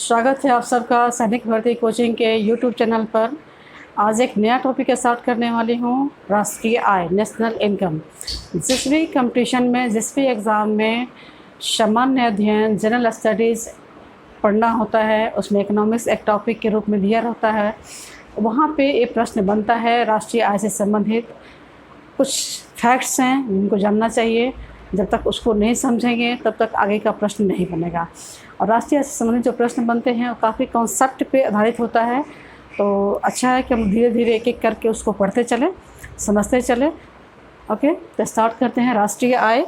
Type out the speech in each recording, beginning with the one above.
स्वागत है आप सबका सैनिक भर्ती कोचिंग के यूट्यूब चैनल पर। आज एक नया टॉपिक के स्टार्ट करने वाली हूँ, राष्ट्रीय आय, नेशनल इनकम। जिस भी कंपटीशन में, जिस भी एग्ज़ाम में सामान्य अध्ययन, जनरल स्टडीज़ पढ़ना होता है, उसमें इकोनॉमिक्स एक टॉपिक के रूप में दिया रहता है। वहाँ पे ये प्रश्न बनता है, राष्ट्रीय आय से संबंधित कुछ फैक्ट्स हैं उनको जानना चाहिए। जब तक उसको नहीं समझेंगे तब तक आगे का प्रश्न नहीं बनेगा। और राष्ट्रीय आय से संबंधित जो प्रश्न बनते हैं वो काफ़ी कॉन्सेप्ट पे आधारित होता है। तो अच्छा है कि हम धीरे धीरे एक एक करके उसको पढ़ते चलें, समझते चलें। ओके, तो स्टार्ट करते हैं। राष्ट्रीय आय।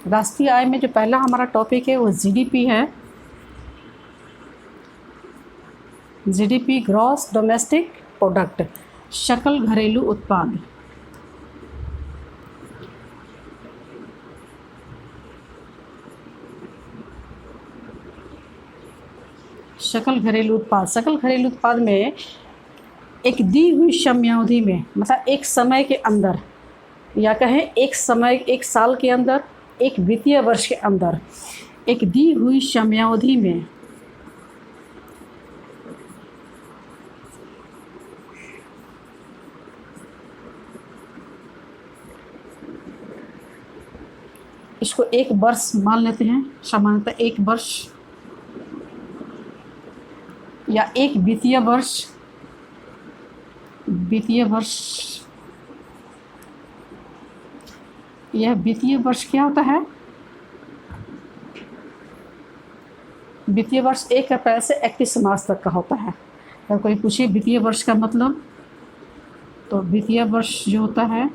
राष्ट्रीय आय में जो पहला हमारा टॉपिक है वो जीडीपी है। जीडीपी, ग्रॉस डोमेस्टिक प्रोडक्ट, सकल घरेलू उत्पाद। सकल घरेलू उत्पाद। सकल घरेलू उत्पाद में एक दी हुई समयावधि में, मतलब एक समय के अंदर, या कहें एक समय, एक साल के अंदर, एक वित्तीय वर्ष के अंदर, एक दी हुई समयावधि में इसको एक वर्ष मान लेते हैं, सामान्यतः एक वर्ष या एक वित्तीय वर्ष। वित्तीय वर्ष, यह वित्तीय वर्ष क्या होता है? वित्तीय वर्ष 1 अप्रैल से 31 मार्च तक का होता है। अगर कोई पूछे वित्तीय वर्ष का मतलब, तो वित्तीय वर्ष जो होता है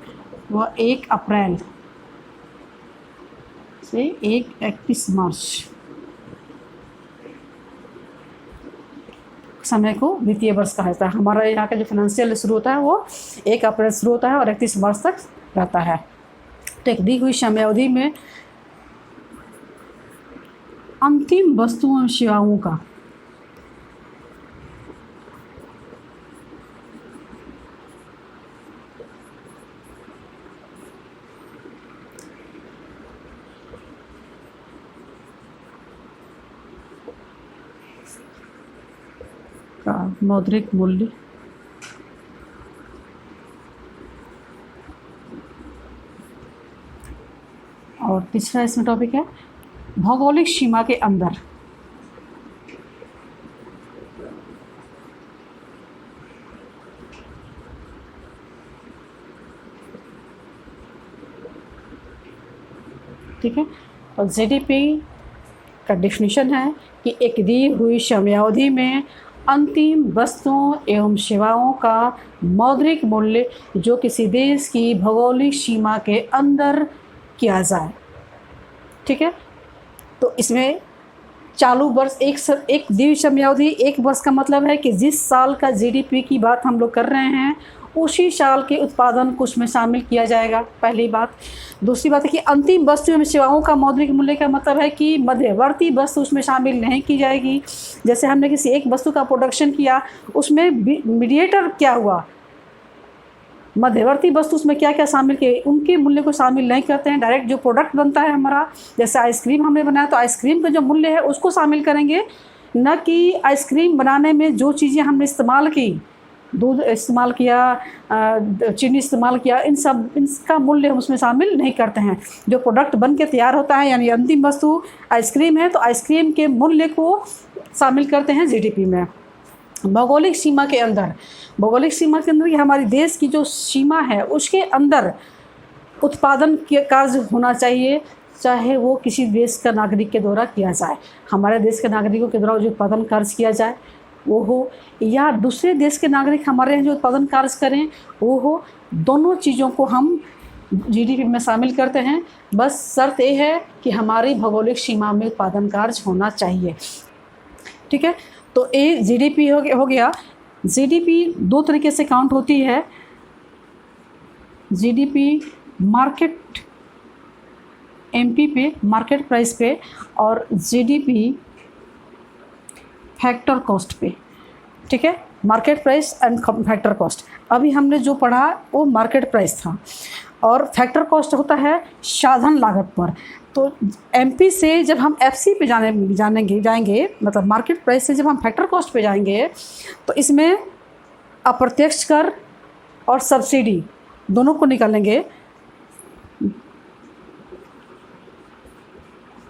वह 1 अप्रैल से 31 मार्च समय को वित्तीय वर्ष कहा जाता है। हमारा यहाँ का जो फाइनेंशियल शुरू होता है वो 1 अप्रैल शुरू होता है और 31 मार्च तक रहता है। तो एक दी हुई समयावधि में अंतिम वस्तुओं एवं सेवाओं का मौद्रिक मूल्य और तीसरा इसमें टॉपिक है भौगोलिक सीमा के अंदर। ठीक है। और जीडीपी का डेफिनेशन है कि एक दी हुई समयावधि में अंतिम वस्तुओं एवं सेवाओं का मौद्रिक मूल्य जो किसी देश की भौगोलिक सीमा के अंदर किया जाए। ठीक है। तो इसमें चालू वर्ष, एक दी हुई समयावधि, एक वर्ष का मतलब है कि जिस साल का जीडीपी की बात हम लोग कर रहे हैं उसी साल के उत्पादन को उसमें शामिल किया जाएगा, पहली बात। दूसरी बात है कि अंतिम वस्तु एवं सेवाओं का मौद्रिक मूल्य का मतलब है कि मध्यवर्ती वस्तु उसमें शामिल नहीं की जाएगी। जैसे हमने किसी एक वस्तु का प्रोडक्शन किया, उसमें मीडिएटर क्या हुआ, मध्यवर्ती वस्तु उसमें क्या क्या शामिल किए, उनके मूल्य को शामिल नहीं करते हैं। डायरेक्ट जो प्रोडक्ट बनता है हमारा, जैसे आइसक्रीम हमने बनाया तो आइसक्रीम का जो मूल्य है उसको शामिल करेंगे, न कि आइसक्रीम बनाने में जो चीज़ें हमने इस्तेमाल की, दूध इस्तेमाल किया, चीनी इस्तेमाल किया, इनका मूल्य हम उसमें शामिल नहीं करते हैं। जो प्रोडक्ट बन के तैयार होता है, यानी अंतिम वस्तु आइसक्रीम है, तो आइसक्रीम के मूल्य को शामिल करते हैं जीडीपी में। भौगोलिक सीमा के अंदर, भौगोलिक सीमा के अंदर ये हमारे देश की जो सीमा है उसके अंदर उत्पादन के कार्य होना चाहिए, चाहे वो किसी देश का नागरिक के द्वारा किया जाए, हमारे देश के नागरिकों के द्वारा जो उत्पादन कार्य किया जाए वो हो, या दूसरे देश के नागरिक हमारे यहाँ जो उत्पादन कार्य करें वो हो। दोनों चीज़ों को हम जीडीपी में शामिल करते हैं। बस शर्त ये है कि हमारी भौगोलिक सीमा में उत्पादन कार्य होना चाहिए। ठीक है। तो ये जीडीपी हो गया। जीडीपी दो तरीके से काउंट होती है, जीडीपी मार्केट एमपी पे, मार्केट प्राइस पे, और जीडीपी फैक्टर कॉस्ट पे। ठीक है, market price and factor cost. अभी हमने जो पढ़ा वो मार्केट प्राइस था, और फैक्टर कॉस्ट होता है साधन लागत पर। तो एमपी से जब हम एफसी पे जाएंगे मतलब मार्केट प्राइस से जब हम फैक्टर कॉस्ट पे जाएंगे तो इसमें अप्रत्यक्ष कर और सब्सिडी दोनों को निकालेंगे।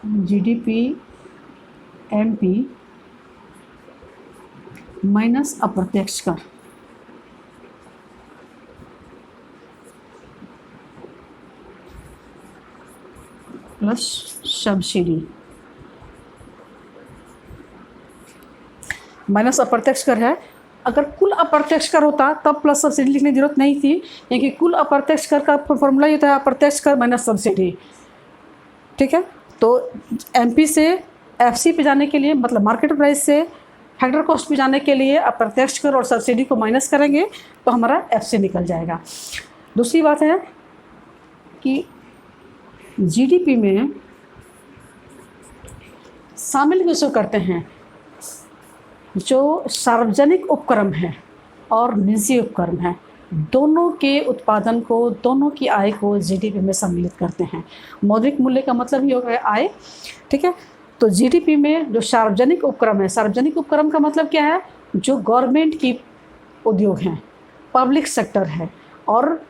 जीडीपी एमपी माइनस अप्रत्यक्ष कर प्लस सब्सिडी माइनस अप्रत्यक्ष कर है। अगर कुल अप्रत्यक्ष कर होता तब प्लस सब्सिडी लिखने की जरूरत नहीं थी, क्योंकि कुल अप्रत्यक्ष कर का फॉर्मूला ही होता है अप्रत्यक्ष कर माइनस सब्सिडी। ठीक है, तो एमपी से एफसी पे जाने के लिए मतलब मार्केट प्राइस से फैक्टर कॉस्ट पे जाने के लिए अप्रत्यक्ष कर और सब्सिडी को माइनस करेंगे तो हमारा एफसी निकल जाएगा। दूसरी बात है कि जीडीपी में शामिल किसको करते हैं, जो सार्वजनिक उपक्रम है और निजी उपक्रम है, दोनों के उत्पादन को, दोनों की आय को जीडीपी में सम्मिलित करते हैं। मौद्रिक मूल्य का मतलब ही हो गया आय। ठीक है, तो जीडीपी में जो सार्वजनिक उपक्रम है, सार्वजनिक उपक्रम का मतलब क्या है, जो गवर्नमेंट की उद्योग हैं, पब्लिक सेक्टर है, और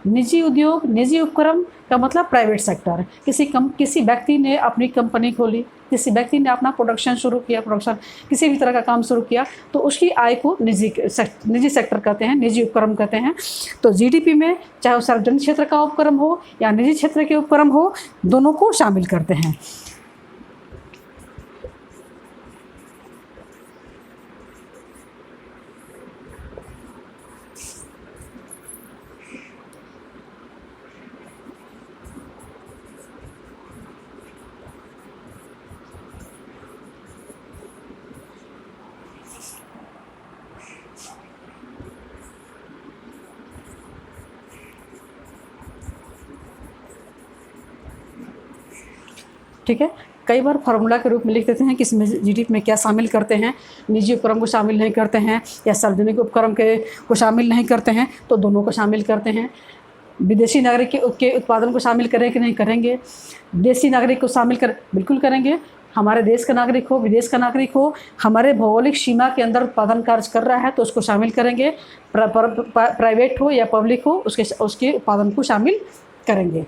निजी उद्योग, निजी उपक्रम का मतलब प्राइवेट सेक्टर। किसी व्यक्ति ने अपनी कंपनी खोली, किसी व्यक्ति ने अपना प्रोडक्शन शुरू किया, किसी भी तरह का काम शुरू किया, तो उसकी आय को निजी सेक्टर कहते हैं, निजी उपक्रम कहते हैं। तो जीडीपी में चाहे वो सार्वजनिक क्षेत्र का उपक्रम हो या निजी क्षेत्र के उपक्रम हो, दोनों को शामिल करते हैं। ठीक है, कई बार फार्मूला के रूप में लिख देते हैं कि इसमें जीडीपी में क्या शामिल करते हैं, निजी उपक्रम को शामिल नहीं करते हैं या सार्वजनिक उपक्रम को शामिल नहीं करते हैं, तो दोनों को शामिल करते हैं। विदेशी नागरिक के उत्पादन को शामिल करें कि नहीं करेंगे, देशी नागरिक को शामिल बिल्कुल करेंगे। हमारे देश का नागरिक हो, विदेश का नागरिक हो, हमारे भौगोलिक सीमा के अंदर उत्पादन कार्य कर रहा है तो उसको शामिल करेंगे। प्राइवेट हो या पब्लिक हो, उसके उत्पादन को शामिल करेंगे।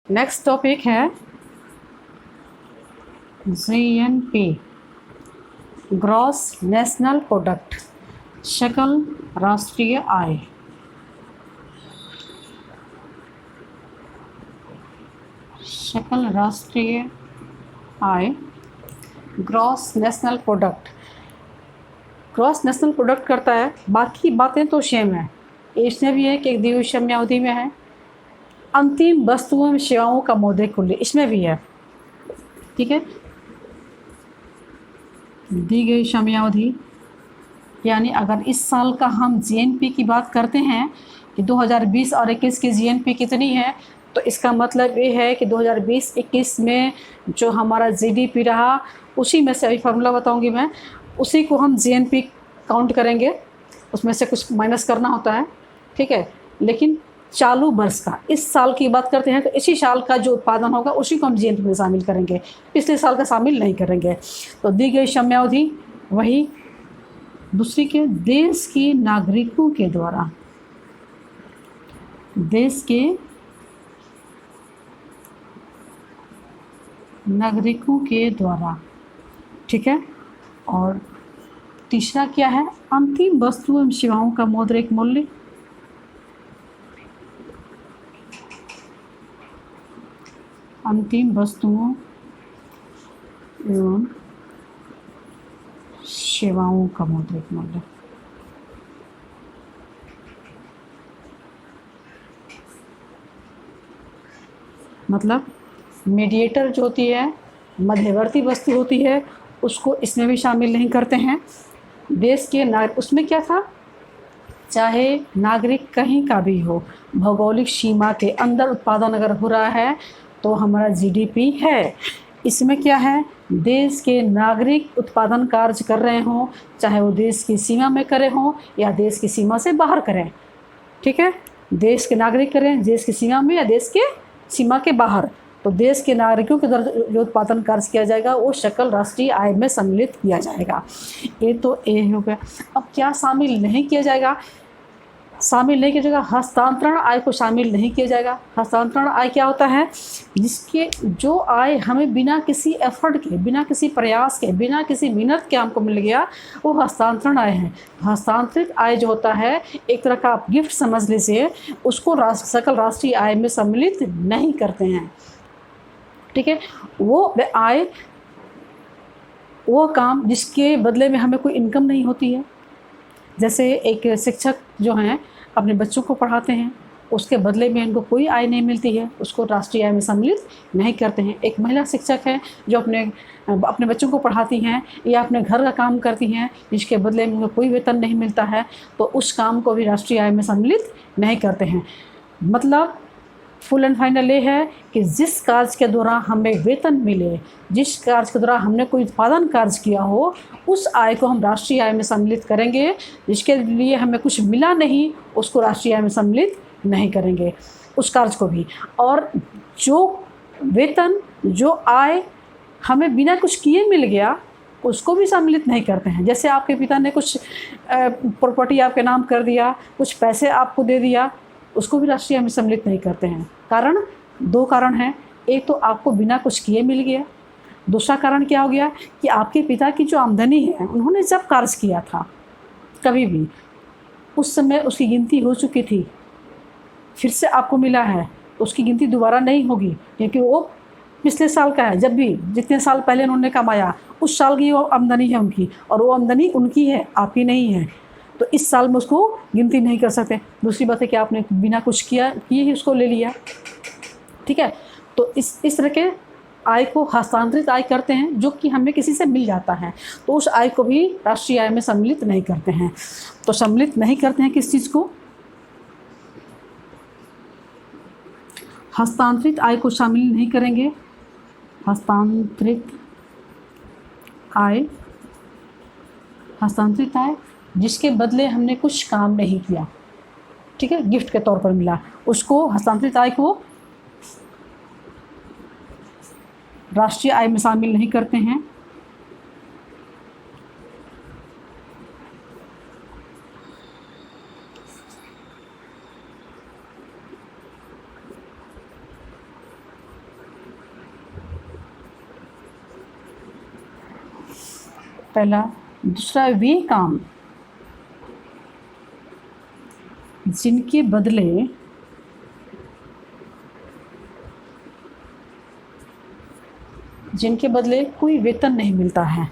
नेक्स्ट टॉपिक है जीएनपी, ग्रॉस नेशनल प्रोडक्ट, सकल राष्ट्रीय आय। सकल राष्ट्रीय आय, gross national product. Gross national product करता है, बाकी बातें तो सेम है, इसमें भी है कि एक दी हुई समयावधि में है। अंतिम वस्तुओं एवं सेवाओं का मौद्रिक मूल्य इसमें भी है। ठीक है, दी गई समयावधि, यानी अगर इस साल का हम जीएनपी की बात करते हैं कि 2020 और 21 की जीएनपी कितनी है, तो इसका मतलब ये है कि 2020-21 में जो हमारा जीडीपी रहा, उसी में से अभी फार्मूला बताऊंगी मैं, उसी को हम जीएनपी काउंट करेंगे, उसमें से कुछ माइनस करना होता है। ठीक है, लेकिन चालू वर्ष का, इस साल की बात करते हैं तो इसी साल का जो उत्पादन होगा उसी को हम जीएनपी में शामिल करेंगे, पिछले साल का शामिल नहीं करेंगे। तो दी गई समयावधि वही। दूसरी के देश के नागरिकों के द्वारा, देश के नागरिकों के द्वारा। ठीक है, और तीसरा क्या है, अंतिम वस्तुओं एवं सेवाओं का मौद्रिक मूल्य। अंतिम वस्तुओं एवं सेवाओं का मौद्रिक मूल्य। मतलब मीडिएटर जो होती है, मध्यवर्ती वस्तु होती है, उसको इसमें भी शामिल नहीं करते हैं। देश के नागरिक, उसमें क्या था, चाहे नागरिक कहीं का भी हो, भौगोलिक सीमा के अंदर उत्पादन अगर हो रहा है तो हमारा जीडीपी है। इसमें क्या है, देश के नागरिक उत्पादन कार्य कर रहे हों, चाहे वो देश की सीमा में करे हों या देश की सीमा से बाहर करें, ठीक है, देश के नागरिक करें देश की सीमा में या देश के सीमा के बाहर, तो देश के नागरिकों के द्वारा जो उत्पादन कार्य किया जाएगा वो सकल राष्ट्रीय आय में सम्मिलित किया जाएगा। ये तो ए हो गया। अब क्या शामिल नहीं किया जाएगा, शामिल नहीं किया जाएगा, हस्तांतरण आय को शामिल नहीं किया जाएगा। हस्तांतरण आय क्या होता है, जिसके जो आय हमें बिना किसी एफर्ट के, बिना किसी प्रयास के, बिना किसी मेहनत के हमको मिल गया, वो हस्तांतरण आय है। हस्तांतरित आय जो होता है एक तरह का आप गिफ्ट समझ लीजिए, उसको सकल राष्ट्रीय आय में सम्मिलित नहीं करते हैं, ठीक है। वो आय, वो काम जिसके बदले में हमें कोई इनकम नहीं होती है। जैसे एक शिक्षक जो हैं अपने बच्चों को पढ़ाते हैं, उसके बदले में इनको कोई आय नहीं मिलती है, उसको राष्ट्रीय आय में सम्मिलित नहीं करते हैं। एक महिला शिक्षक है जो अपने बच्चों को पढ़ाती हैं या अपने घर का काम करती हैं, जिसके बदले में उनको कोई वेतन नहीं मिलता है, तो उस काम को भी राष्ट्रीय आय में सम्मिलित नहीं करते हैं। मतलब फुल एंड फाइनल ये है कि जिस कार्य के दौरान हमें वेतन मिले, जिस कार्य के दौरान हमने कोई उत्पादन कार्य किया हो, उस आय को हम राष्ट्रीय आय में सम्मिलित करेंगे। जिसके लिए हमें कुछ मिला नहीं, उसको राष्ट्रीय आय में सम्मिलित नहीं करेंगे, उस कार्य को भी। और जो वेतन, जो आय हमें बिना कुछ किए मिल गया, उसको भी सम्मिलित नहीं करते हैं। जैसे आपके पिता ने कुछ प्रॉपर्टी आपके नाम कर दिया, कुछ पैसे आपको दे दिया, उसको भी राष्ट्रीय आय में सम्मिलित नहीं करते हैं। कारण, दो कारण हैं। एक तो आपको बिना कुछ किए मिल गया, दूसरा कारण क्या हो गया कि आपके पिता की जो आमदनी है, उन्होंने जब कार्य किया था कभी भी, उस समय उसकी गिनती हो चुकी थी, फिर से आपको मिला है, उसकी गिनती दोबारा नहीं होगी, क्योंकि वो पिछले साल का है। जब भी जितने साल पहले उन्होंने कमाया, उस साल की वो आमदनी है उनकी, और वो आमदनी उनकी है, आपकी नहीं है, तो इस साल में उसको गिनती नहीं कर सकते। दूसरी बात है कि आपने बिना कुछ किए ही उसको ले लिया, ठीक है। तो इस तरह के आय को हस्तांतरित आय करते हैं, जो कि हमें किसी से मिल जाता है, तो उस आय को भी राष्ट्रीय आय में सम्मिलित नहीं करते हैं। तो सम्मिलित नहीं करते हैं किस चीज़ को, हस्तांतरित आय को शामिल नहीं करेंगे। हस्तांतरित आय, हस्तांतरित आय जिसके बदले हमने कुछ काम नहीं किया, ठीक है, गिफ्ट के तौर पर मिला, उसको हस्तांतरित आय को राष्ट्रीय आय में शामिल नहीं करते हैं। पहला। दूसरा, वे काम जिनके बदले कोई वेतन नहीं मिलता है।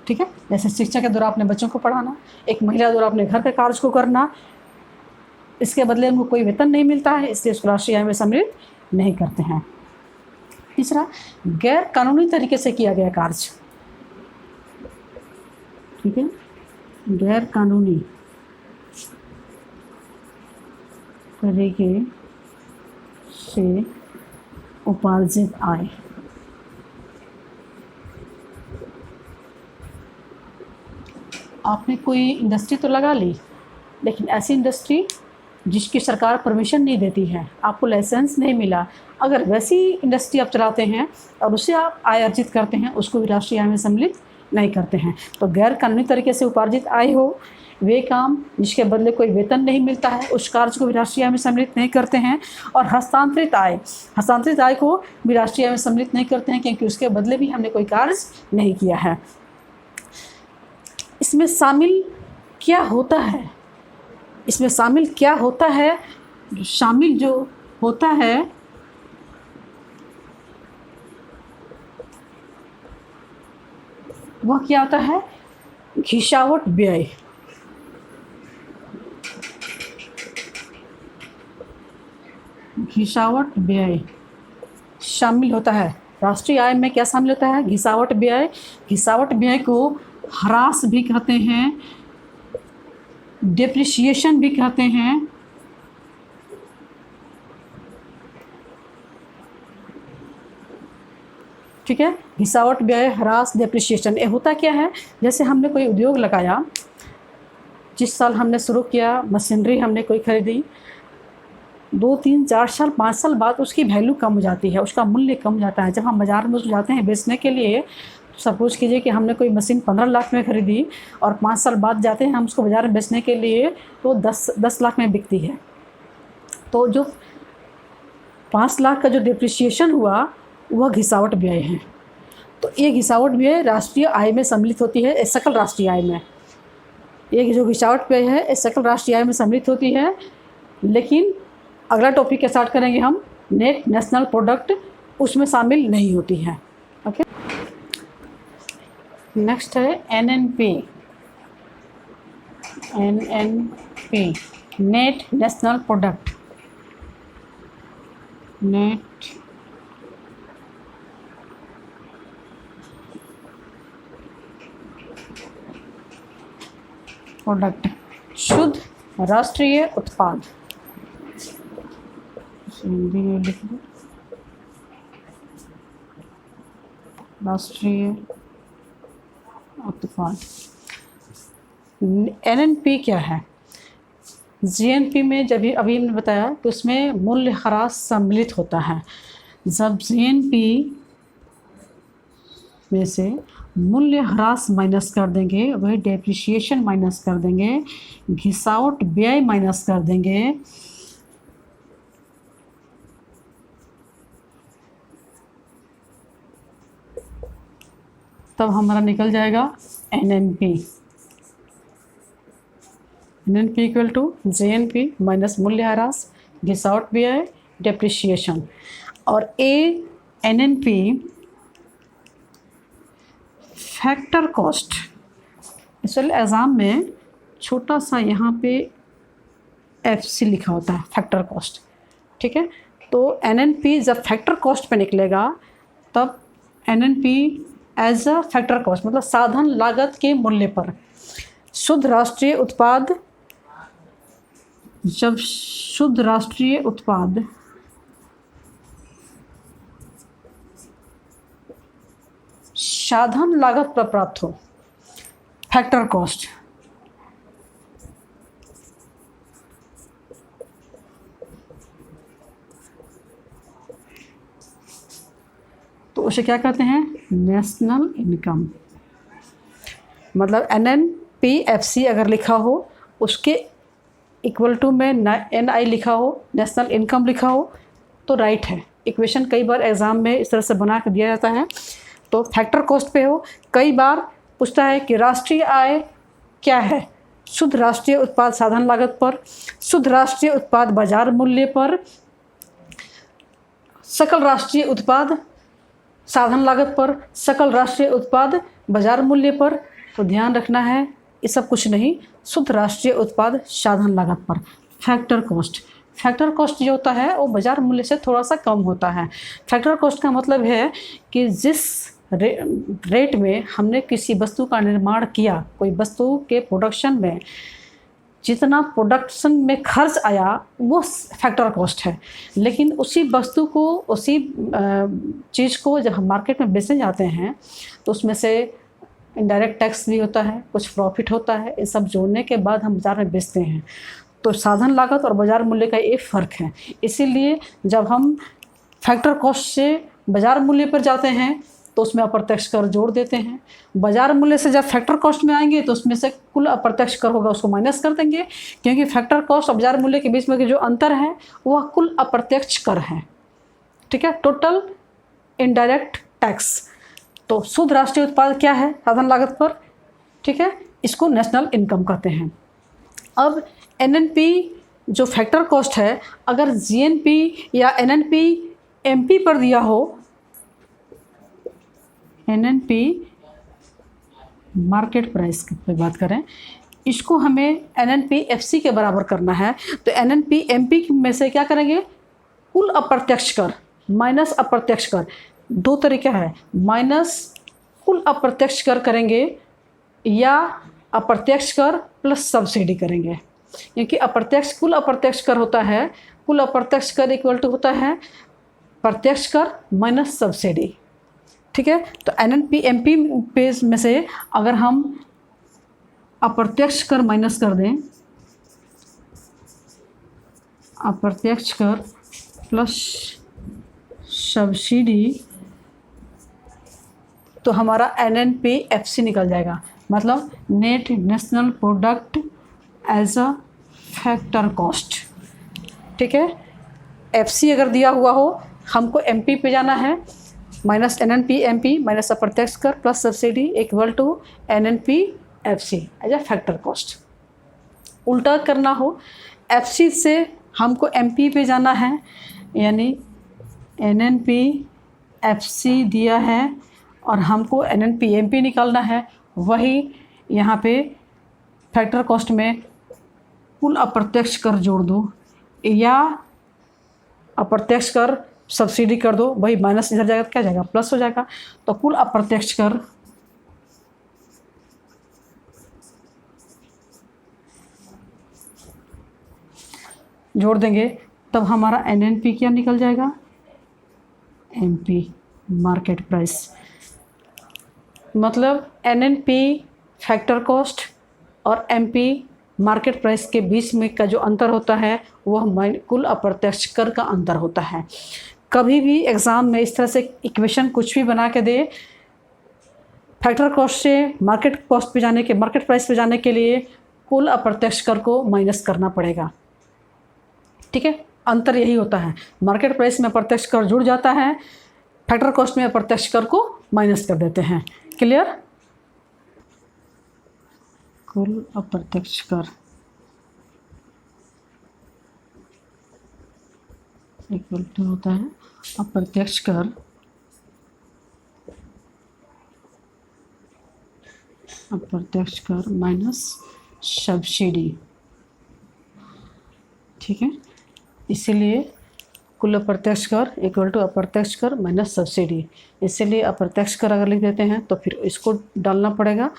ठीक है, जैसे शिक्षा के द्वारा अपने बच्चों को पढ़ाना, एक महिला द्वारा अपने घर के कार्य को करना, इसके बदले उनको कोई वेतन नहीं मिलता है, इसलिए उसको राष्ट्रीय आय में सम्मिलित नहीं करते हैं। तीसरा, गैर कानूनी तरीके से किया गया कार्य, ठीक है, गैर कानूनी तरीके से उपार्जित आय, आपने कोई इंडस्ट्री तो लगा ली, लेकिन ऐसी इंडस्ट्री जिसकी सरकार परमिशन नहीं देती है, आपको लाइसेंस नहीं मिला, अगर वैसी इंडस्ट्री आप चलाते हैं और उससे आप आय अर्जित करते हैं, उसको भी राष्ट्रीय आय में सम्मिलित नहीं करते हैं। तो गैर कानूनी तरीके से उपार्जित आय हो, वे काम जिसके बदले कोई वेतन नहीं मिलता है, उस कार्य को भी राष्ट्रीय आय में सम्मिलित नहीं करते हैं। और हस्तांतरित आय को भी राष्ट्रीय आय में सम्मिलित नहीं करते हैं, क्योंकि उसके बदले भी हमने कोई कार्य नहीं किया है। इसमें शामिल क्या होता है, इसमें शामिल क्या होता है, जो होता है वह क्या होता है, घिसावट व्यय। घिसावट व्यय शामिल होता है। राष्ट्रीय आय में क्या शामिल होता है, घिसावट व्यय। घिसावट व्यय को ह्रास भी कहते हैं, डेप्रिसिएशन भी कहते हैं। ठीक है, घिसावट व्यय, ह्रास, डेप्रिसिएशन। ये होता क्या है, जैसे हमने कोई उद्योग लगाया, जिस साल हमने शुरू किया, मशीनरी हमने कोई खरीदी, 2, 3, 4 साल, 5 साल बाद उसकी वैल्यू कम हो जाती है, उसका मूल्य कम हो जाता है। जब हम बाज़ार में उसको जाते हैं बेचने के लिए, सपोज कीजिए कि हमने कोई मशीन 15 लाख में खरीदी और 5 साल बाद जाते हैं हम उसको बाज़ार में बेचने के लिए, तो 10 लाख में बिकती है। तो जो 5 लाख का जो डिप्रिसिएशन हुआ वह घिसावट व्यय है। तो ये घिसावट व्यय राष्ट्रीय आय में सम्मिलित होती है, सकल राष्ट्रीय आय में। ये जो घिसावट व्यय है ये सकल राष्ट्रीय आय में सम्मिलित होती है। लेकिन अगला टॉपिक स्टार्ट करेंगे हम, नेट नेशनल प्रोडक्ट, उसमें शामिल नहीं होती है। ओके, नेक्स्ट है NNP. NNP net national product. Net product, शुद्ध राष्ट्रीय उत्पाद। हिंदी में लिख दो, राष्ट्रीय उत्पाद। एनएनपी क्या है, जीएनपी में जब अभी हमने बताया कि उसमें मूल्य ह्रास सम्मिलित होता है। जब जीएनपी में से मूल्य ह्रास माइनस कर देंगे, वही डेप्रिसिएशन माइनस कर देंगे, घिसावट व्यय माइनस कर देंगे, तब हमारा निकल जाएगा NNP. NNP equal to GNP minus मूल्य ह्रास, घिसावट व्यय, डेप्रिसिएशन। और ए एनएनपी फैक्टर कॉस्ट। इस वाले एग्ज़ाम में छोटा सा यहाँ पे एफसी लिखा होता है, फैक्टर कॉस्ट। ठीक है, तो एनएनपी जब फैक्टर कॉस्ट पे निकलेगा तब NNP as a factor cost, मतलब साधन लागत के मूल्य पर। शुद्ध राष्ट्रीय उत्पाद, जब शुद्ध राष्ट्रीय उत्पाद साधन लागत पर प्राप्त हो, फैक्टर कॉस्ट, तो उसे क्या कहते हैं, नेशनल इनकम। मतलब NNPFC अगर लिखा हो, उसके इक्वल टू में NI लिखा हो, नेशनल इनकम लिखा हो, तो राइट है। इक्वेशन कई बार एग्ज़ाम में इस तरह से बना कर दिया जाता है। तो फैक्टर कॉस्ट पे हो, कई बार पूछता है कि राष्ट्रीय आय क्या है, शुद्ध राष्ट्रीय उत्पाद साधन लागत पर, शुद्ध राष्ट्रीय उत्पाद बाजार मूल्य पर, सकल राष्ट्रीय उत्पाद साधन लागत पर, सकल राष्ट्रीय उत्पाद बाजार मूल्य पर। तो ध्यान रखना है ये सब कुछ नहीं, शुद्ध राष्ट्रीय उत्पाद साधन लागत पर, फैक्टर कॉस्ट। फैक्टर कॉस्ट जो होता है वो बाजार मूल्य से थोड़ा सा कम होता है। फैक्टर कॉस्ट का मतलब है कि जिस रेट में हमने किसी वस्तु का निर्माण किया, कोई वस्तु के प्रोडक्शन में जितना प्रोडक्शन में खर्च आया वो फैक्टर कॉस्ट है। लेकिन उसी वस्तु को, उसी चीज़ को जब हम मार्केट में बेचने जाते हैं तो उसमें से इनडायरेक्ट टैक्स भी होता है, कुछ प्रॉफिट होता है, ये सब जोड़ने के बाद हम बाज़ार में बेचते हैं। तो साधन लागत और बाज़ार मूल्य का ये फ़र्क है। इसीलिए जब हम फैक्टर कॉस्ट से बाज़ार मूल्य पर जाते हैं तो उसमें अप्रत्यक्ष कर जोड़ देते हैं। बाज़ार मूल्य से जब फैक्टर कॉस्ट में आएंगे तो उसमें से कुल अप्रत्यक्ष कर होगा उसको माइनस कर देंगे, क्योंकि फैक्टर कॉस्ट और बाज़ार मूल्य के बीच में जो अंतर है वह कुल अप्रत्यक्ष कर है। ठीक है, टोटल इनडायरेक्ट टैक्स। तो शुद्ध राष्ट्रीय उत्पाद क्या है, साधन लागत पर। ठीक है, इसको नेशनल इनकम कहते हैं। अब एनएनपी जो फैक्टर कॉस्ट है, अगर जीएनपी या एनएनपी एमपी पर दिया हो, एनएनपी मार्केट प्राइस पे बात करें, इसको हमें NNP-FC के बराबर करना है। तो NNP-MP में से क्या करेंगे, कुल अप्रत्यक्ष कर माइनस अप्रत्यक्ष कर, दो तरीका है, माइनस कुल अप्रत्यक्ष कर करेंगे या अप्रत्यक्ष कर प्लस सब्सिडी करेंगे। क्योंकि अप्रत्यक्ष कुल अप्रत्यक्ष कर होता है, कुल अप्रत्यक्ष कर इक्वल टू होता है प्रत्यक्ष कर माइनस सब्सिडी। ठीक है, तो NNP-MP पेज में से अगर हम अप्रत्यक्ष कर माइनस कर दें, अप्रत्यक्ष कर प्लस सब्सिडी, तो हमारा NNP-FC निकल जाएगा, मतलब net national product as a factor cost. ठीक है, FC अगर दिया हुआ हो, हमको MP पे जाना है, माइनस NNP-MP माइनस अप्रत्यक्ष कर plus subsidy equal to NNP-FC as a factor cost. उल्टा करना हो, FC से हमको MP पे जाना है, यानी NNP-FC दिया है और हमको NNP-MP निकालना है, वही यहाँ पे फैक्टर कॉस्ट में कुल अप्रत्यक्ष कर जोड़ दो या अप्रत्यक्ष कर सब्सिडी कर दो, वही माइनस इधर जाएगा तो क्या जाएगा, प्लस हो जाएगा। तो कुल अप्रत्यक्ष कर जोड़ देंगे, तब हमारा NNP क्या निकल जाएगा, MP मार्केट प्राइस। मतलब NNP फैक्टर कॉस्ट और MP मार्केट प्राइस के बीच में का जो अंतर होता है वह कुल अप्रत्यक्ष कर का अंतर होता है। कभी भी एग्ज़ाम में इस तरह से इक्वेशन कुछ भी बना के दे, फैक्टर कॉस्ट से मार्केट कॉस्ट पे जाने के, मार्केट प्राइस पे जाने के लिए कुल अप्रत्यक्ष कर को माइनस करना पड़ेगा। ठीक है, अंतर यही होता है, मार्केट प्राइस में अप्रत्यक्ष कर जुड़ जाता है, फैक्टर कॉस्ट में अप्रत्यक्ष कर को माइनस कर देते हैं। क्लियर, कुल अप्रत्यक्ष कर इक्वल टू होता है अप्रत्यक्ष कर माइनस सब्सिडी। ठीक है, इसीलिए कुल अप्रत्यक्ष कर इक्वल टू अप्रत्यक्ष कर माइनस सब्सिडी। इसीलिए अप्रत्यक्ष कर अगर लिख देते हैं तो फिर इसको डालना पड़ेगा,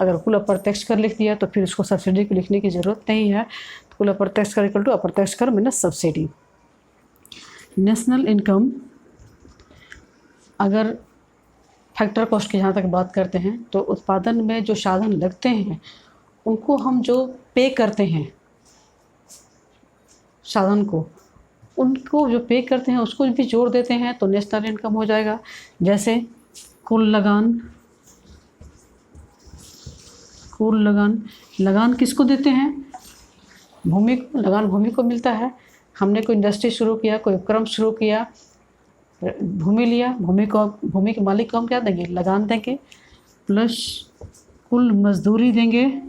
अगर कुल अप्रत्यक्ष कर लिख दिया तो फिर इसको सब्सिडी को लिखने की ज़रूरत नहीं है। तो कुल अप्रत्यक्ष कर इक्वल टू अप्रत्यक्ष कर माइनस सब्सिडी। नेशनल इनकम, अगर फैक्टर कॉस्ट की जहाँ तक बात करते हैं तो उत्पादन में जो साधन लगते हैं उनको हम जो पे करते हैं, साधन को, उनको जो पे करते हैं उसको भी जोड़ देते हैं तो नेशनल इनकम हो जाएगा। जैसे कुल लगान, लगान किसको देते हैं, भूमि को, लगान भूमि को मिलता है। हमने कोई इंडस्ट्री शुरू किया, कोई उपक्रम शुरू किया, भूमि लिया, भूमि के मालिक को हम क्या देंगे, लगान देंगे, प्लस कुल मजदूरी देंगे।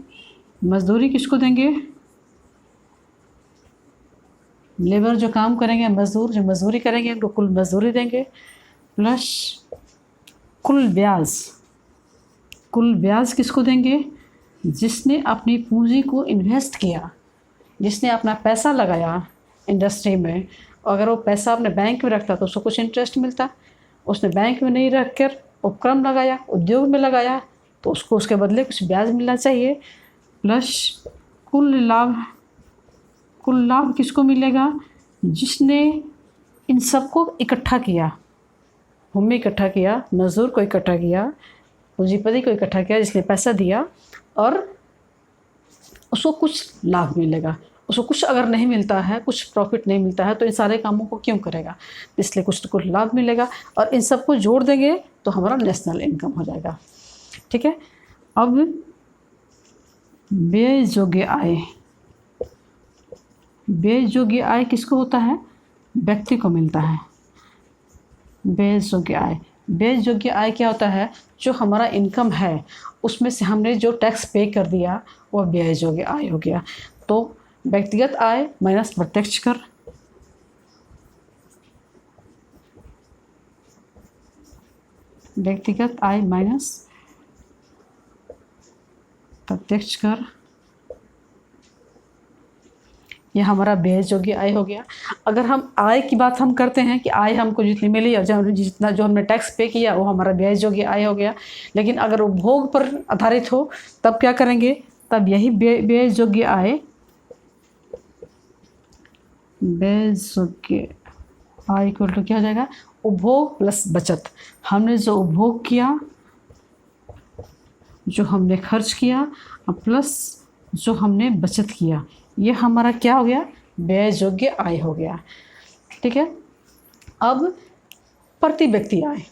मजदूरी किसको देंगे, लेबर जो काम करेंगे, मजदूर जो मजदूरी करेंगे उनको कुल मजदूरी देंगे, प्लस कुल ब्याज किसको देंगे, जिसने अपनी पूंजी को इन्वेस्ट किया, जिसने अपना पैसा लगाया इंडस्ट्री में, अगर वो पैसा अपने बैंक में रखता तो उसको कुछ इंटरेस्ट मिलता, उसने बैंक में नहीं रख कर उपक्रम लगाया, उद्योग में लगाया, तो उसको उसके बदले कुछ ब्याज मिलना चाहिए। प्लस कुल लाभ किसको मिलेगा, जिसने इन सबको इकट्ठा किया, भूमि इकट्ठा किया, मजदूर को इकट्ठा किया, पूंजीपति को इकट्ठा किया, जिसने पैसा दिया और उसको कुछ लाभ मिलेगा। उसको कुछ अगर नहीं मिलता है, कुछ प्रॉफिट नहीं मिलता है तो इन सारे कामों को क्यों करेगा, इसलिए कुछ लाभ मिलेगा और इन सबको जोड़ देंगे तो हमारा नेशनल इनकम हो जाएगा। ठीक है, अब व्यय योग्य आय, व्यय योग्य आय किसको होता है, व्यक्ति को मिलता है। व्यय योग्य आय, व्यय योग्य आय क्या होता है, जो हमारा इनकम है उसमें से हमने जो टैक्स पे कर दिया वह व्यय योग्य आय हो गया। तो व्यक्तिगत आय माइनस प्रत्यक्ष कर, व्यक्तिगत आय माइनस प्रत्यक्ष कर, यह हमारा ब्याज योग्य आय हो गया। अगर हम आय की बात हम करते हैं कि आय हमको जितनी मिली और जितना जो हमने टैक्स पे किया वो हमारा ब्याज योग्य आय हो गया। लेकिन अगर उपभोग पर आधारित हो तब क्या करेंगे, तब यही ब्याज योग्य आय, ब्याज योग्य आय इक्वल टू क्या हो जाएगा, उपभोग प्लस बचत। हमने जो उपभोग किया, जो हमने खर्च किया प्लस जो हमने बचत किया, ये हमारा क्या हो गया, ब्याज योग्य आय हो गया। ठीक है। अब प्रति व्यक्ति आय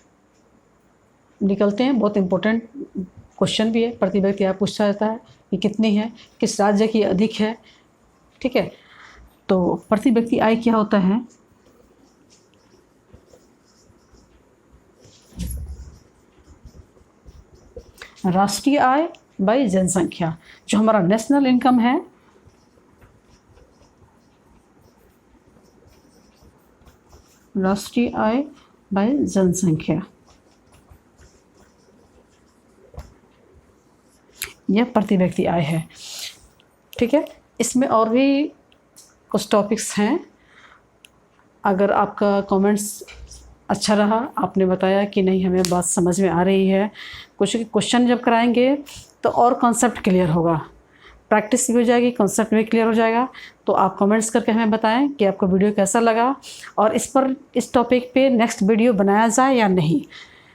निकलते हैं, बहुत इम्पोर्टेंट क्वेश्चन भी है। प्रति व्यक्ति आय पूछा जाता है कि कितनी है, किस राज्य की अधिक है। ठीक है। तो प्रति व्यक्ति आय क्या होता है, राष्ट्रीय आय बाई जनसंख्या। जो हमारा नेशनल इनकम है, राष्ट्रीय आय बाई जनसंख्या, यह प्रति व्यक्ति आय है। ठीक है। इसमें और भी कुछ टॉपिक्स हैं। अगर आपका कमेंट्स अच्छा रहा, आपने बताया कि नहीं हमें बात समझ में आ रही है, कुछ क्वेश्चन जब कराएंगे तो और कॉन्सेप्ट क्लियर होगा, प्रैक्टिस भी हो जाएगी, कॉन्सेप्ट भी क्लियर हो जाएगा। तो आप कमेंट्स करके हमें बताएं कि आपको वीडियो कैसा लगा और इस टॉपिक पे नेक्स्ट वीडियो बनाया जाए या नहीं।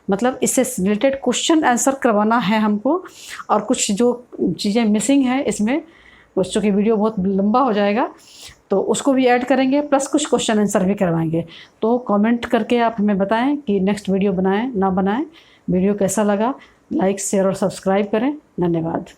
मतलब इससे रिलेटेड क्वेश्चन आंसर करवाना है हमको, और कुछ जो चीज़ें मिसिंग है इसमें, चूँकि वीडियो बहुत लंबा हो जाएगा तो उसको भी ऐड करेंगे, प्लस कुछ क्वेश्चन आंसर भी करवाएंगे। तो कमेंट करके आप हमें बताएं कि नेक्स्ट वीडियो बनाएं ना बनाएं, वीडियो कैसा लगा। लाइक शेयर और सब्सक्राइब करें। धन्यवाद।